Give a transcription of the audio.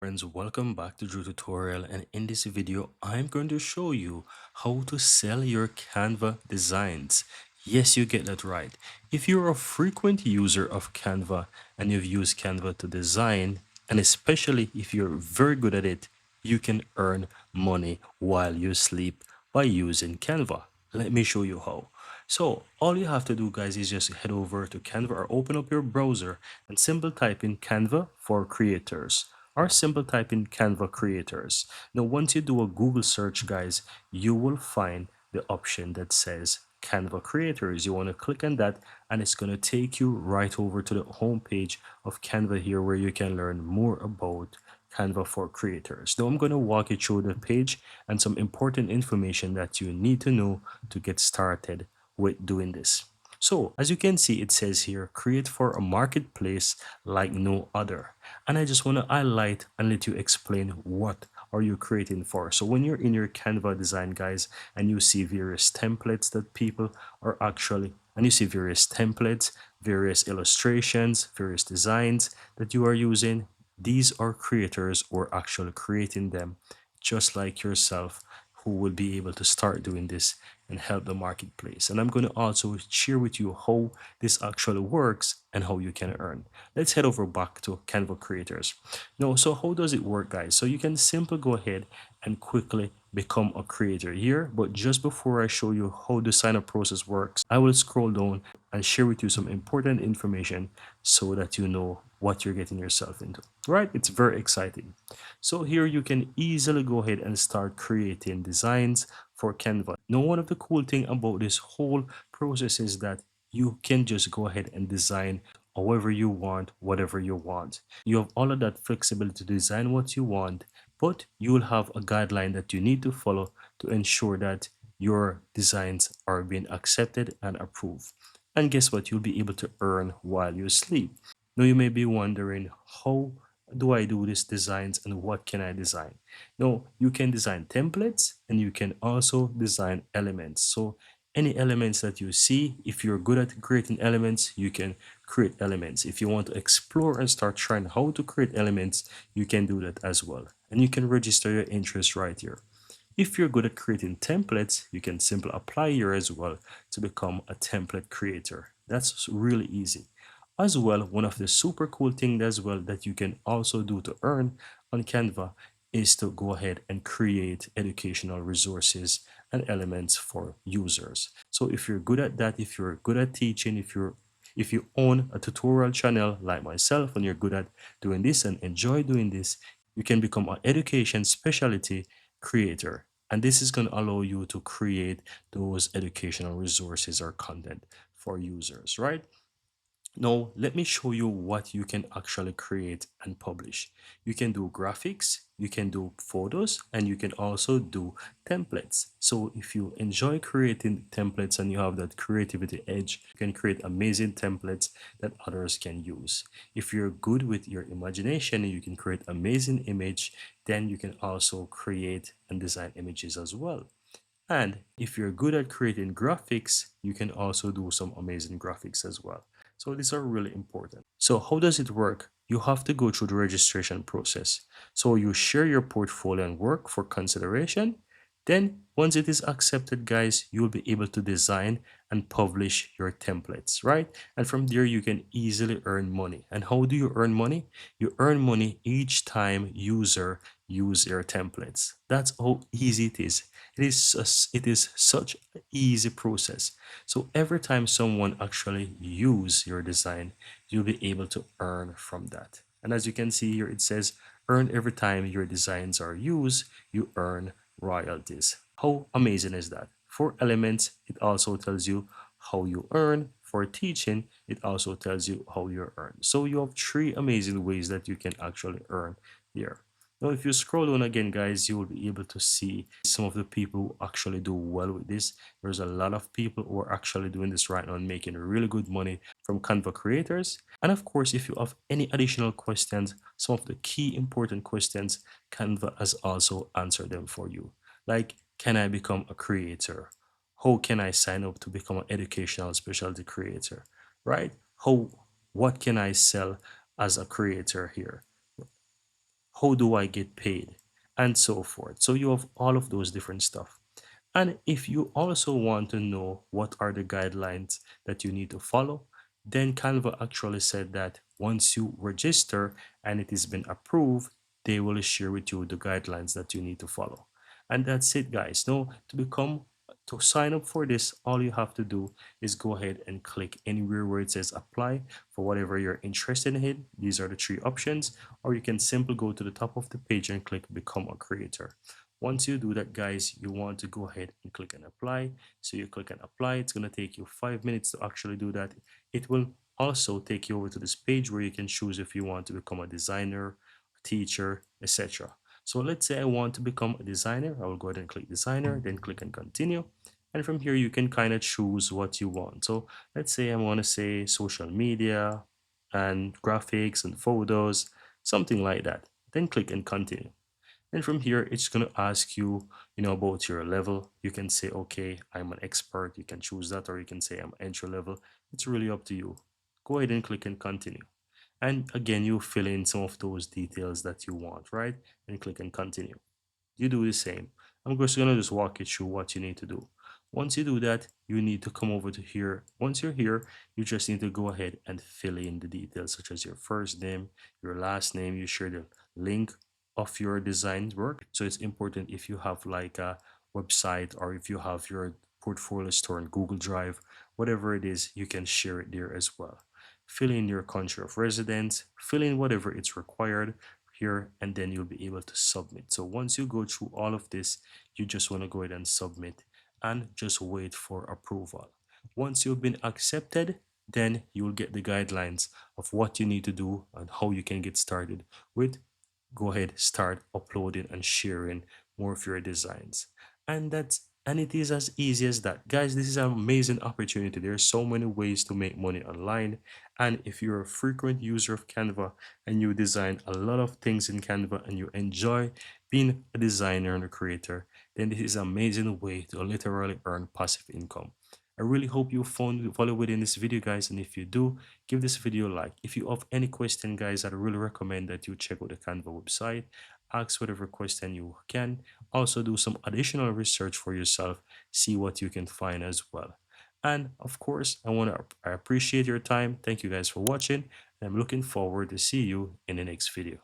Friends, welcome back to Drew Tutorial, and in this video I'm going to show you how to sell your Canva designs. Yes, you get that right. If you're a frequent user of Canva and you've used Canva to design, and especially if you're very good at it, you can earn money while you sleep by using Canva. Let me show you how. So all you have to do, guys, is just head over to Canva or open up your browser and simply type in Canva for Creators or simple type in Canva Creators. Now, once you do a Google search, guys, you will find the option that says Canva Creators. You want to click on that, and it's going to take you right over to the home page of Canva here, where you can learn more about Canva for Creators. Now, I'm going to walk you through the page and some important information that you need to know to get started with doing this. So, as you can see, it says here, create for a marketplace like no other. And I just want to highlight and let you explain what are you creating for. So when you're in your Canva design, guys, and you see various templates that people are actually, and you see various templates, various illustrations, various designs that you are using, these are creators who are actually creating them just like yourself, who will be able to start doing this and help the marketplace. And I'm going to also share with you how this actually works and how you can earn. Let's head over back to Canva Creators. Now, so how does it work, guys? So you can simply go ahead and quickly become a creator here. But just before I show you how the sign up process works, I will scroll down and share with you some important information so that you know what you're getting yourself into. Right? It's very exciting. So here you can easily go ahead and start creating designs for Canva. Now, one of the cool thing about this whole process is that you can just go ahead and design however you want, whatever you want. You have all of that flexibility to design what you want, but you will have a guideline that you need to follow to ensure that your designs are being accepted and approved. And guess what? You'll be able to earn while you sleep. Now you may be wondering, how do I do these designs and what can I design? Now you can design templates and you can also design elements. So any elements that you see, if you're good at creating elements, you can create elements. If you want to explore and start trying how to create elements, you can do that as well. And you can register your interest right here. If you're good at creating templates, you can simply apply here as well to become a template creator. That's really easy. As well, one of the super cool things as well that you can also do to earn on Canva is to go ahead and create educational resources and elements for users. So if you're good at that, if you're good at teaching, if you own a tutorial channel like myself and you're good at doing this and enjoy doing this, you can become an education specialty creator. And this is going to allow you to create those educational resources or content for users, right? Now, let me show you what you can actually create and publish. You can do graphics, you can do photos, and you can also do templates. So if you enjoy creating templates and you have that creativity edge, you can create amazing templates that others can use. If you're good with your imagination and you can create amazing image, then you can also create and design images as well. And if you're good at creating graphics, you can also do some amazing graphics as well. So these are really important. So how does it work? You have to go through the registration process. So you share your portfolio and work for consideration. Then once it is accepted, guys, you'll be able to design and publish your templates, right? And from there, you can easily earn money. And how do you earn money? You earn money each time user use your templates. That's how easy it is. It is such an easy process. So every time someone actually use your design, you'll be able to earn from that. And as you can see here, it says earn every time your designs are used, you earn royalties. How amazing is that? For elements, it also tells you how you earn. For teaching, it also tells you how you earn. So you have three amazing ways that you can actually earn here. Now, if you scroll down again, guys, you will be able to see some of the people who actually do well with this. There's a lot of people who are actually doing this right now and making really good money from Canva creators. And of course, if you have any additional questions, some of the key important questions, Canva has also answered them for you. Like, can I become a creator? How can I sign up to become an educational specialty creator? Right? What can I sell as a creator here? how do I get paid, and so forth. So you have all of those different stuff. And if you also want to know what are the guidelines that you need to follow, then Canva actually said that once you register and it has been approved, they will share with you the guidelines that you need to follow. And that's it, guys. Now, to sign up for this, all you have to do is go ahead and click anywhere where it says apply for whatever you're interested in. These are the three options, or you can simply go to the top of the page and click become a creator. Once you do that, guys, you want to go ahead and click and apply. So you click and apply. It's going to take you 5 minutes to actually do that. It will also take you over to this page where you can choose if you want to become a designer, teacher, etc. So let's say I want to become a designer. I will go ahead and click designer, then click and continue. And from here, you can kind of choose what you want. So let's say I want to say social media and graphics and photos, something like that. Then click and continue. And from here, it's going to ask you, about your level. You can say, okay, I'm an expert. You can choose that, or you can say I'm entry level. It's really up to you. Go ahead and click and continue. And again, you fill in some of those details that you want, right? And click and continue. You do the same. I'm just gonna just walk you through what you need to do. Once you do that, you need to come over to here. Once you're here, you just need to go ahead and fill in the details such as your first name, your last name. You share the link of your design work. So it's important if you have like a website or if you have your portfolio store in Google Drive, whatever it is, you can share it there as well. Fill in your country of residence, fill in whatever it's required here, and then you'll be able to submit. So once you go through all of this, you just want to go ahead and submit and just wait for approval. Once you've been accepted, then you will get the guidelines of what you need to do and how you can get started with. Go ahead, start uploading and sharing more of your designs. And it is as easy as that. Guys, this is an amazing opportunity. There are so many ways to make money online. And if you're a frequent user of Canva and you design a lot of things in Canva and you enjoy being a designer and a creator, then this is an amazing way to literally earn passive income. I really hope you found value within this video, guys. And if you do, give this video a like. If you have any question, guys, I'd really recommend that you check out the Canva website, ask whatever question you can. Also do some additional research for yourself, see what you can find as well. And of course, I appreciate your time. Thank you guys for watching. And I'm looking forward to see you in the next video.